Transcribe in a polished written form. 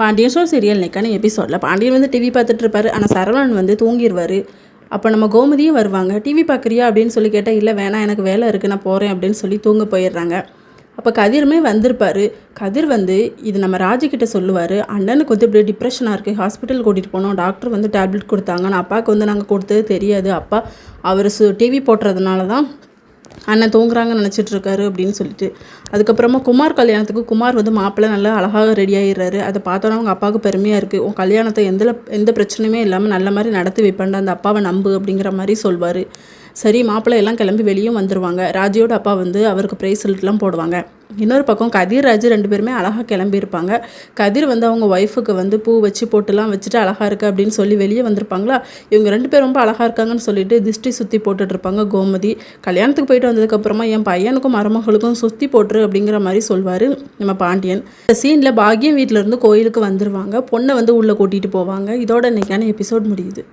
Pandian show serial இன்னைக்கான எபிசோடில் பாண்டியன் வந்து டிவி பார்த்துட்டு இருப்பாரு. ஆனால் சரவணன் வந்து தூங்கிடுவார். அப்போ நம்ம கோமதியும் வருவாங்க. டிவி பார்க்குறியா அப்படின்னு சொல்லி கேட்டால் இல்லை வேணாம் எனக்கு வேலை இருக்குது நான் போகிறேன் அப்படின்னு சொல்லி தூங்க போயிடுறாங்க. அப்போ கதிருமே வந்திருப்பார். கதிர் வந்து இது நம்ம ராஜிக்கிட்ட சொல்லுவார். அண்ணனுக்கு வந்து இப்படி டிப்ரெஷனாக இருக்குது, ஹாஸ்பிட்டல் கூட்டிகிட்டு போனோம், டாக்டர் வந்து டேப்லெட் கொடுத்தாங்க, நான் அப்பாவுக்கு வந்து நாங்கள் கொடுத்தது தெரியாது, அப்பா அவர் டிவி போட்டுறதுனால தான் அண்ணன் தூங்குறாங்கன்னு நினச்சிட்ருக்காரு அப்படின்னு சொல்லிட்டு அதுக்கப்புறமா குமார் கல்யாணத்துக்கு குமார் வந்து மாப்பிள்ளை நல்லா அழகாக ரெடி ஆகிடுறாரு. அதை பார்த்தோன்னா அவங்க அப்பாவுக்கு பெருமையாக இருக்குது. உன் கல்யாணத்தை எந்த பிரச்சனையுமே இல்லாமல் நல்ல மாதிரி நடத்தி வைப்பேன்டா, அந்த அப்பாவை நம்பு அப்படிங்கிற மாதிரி சொல்வார். சரி மாப்பிள்ளை எல்லாம் கிளம்பி வெளியும் வந்துடுவாங்க. ராஜியோட அப்பா வந்து அவருக்கு ப்ரைஸ்லாம் போடுவாங்க. இன்னொரு பக்கம் கதிர் ராஜு 2 பேருமே அழகாக கிளம்பியிருப்பாங்க. கதிர் வந்து அவங்க ஒய்ஃபுக்கு வந்து பூ வச்சு போட்டுலாம் வச்சுட்டு அழகாக இருக்குது அப்படின்னு சொல்லி வெளியே வந்திருப்பாங்களா. இவங்க 2 பேரும் ரொம்ப அழகாக இருக்காங்கன்னு சொல்லிட்டு திஷ்டி சுற்றி போட்டுட்ருப்பாங்க. கோமதி கல்யாணத்துக்கு போயிட்டு வந்ததுக்கப்புறமா என் பையனுக்கும் மருமகளுக்கும் சுற்றி போட்டுரு அப்படிங்கிற மாதிரி சொல்வார் நம்ம பாண்டியன். இந்த சீனில் பாக்யம் வீட்டிலேருந்து கோயிலுக்கு வந்துடுவாங்க. பொண்ணை வந்து உள்ளே கூட்டிகிட்டு போவாங்க. இதோட இன்றைக்கான எபிசோட் முடியுது.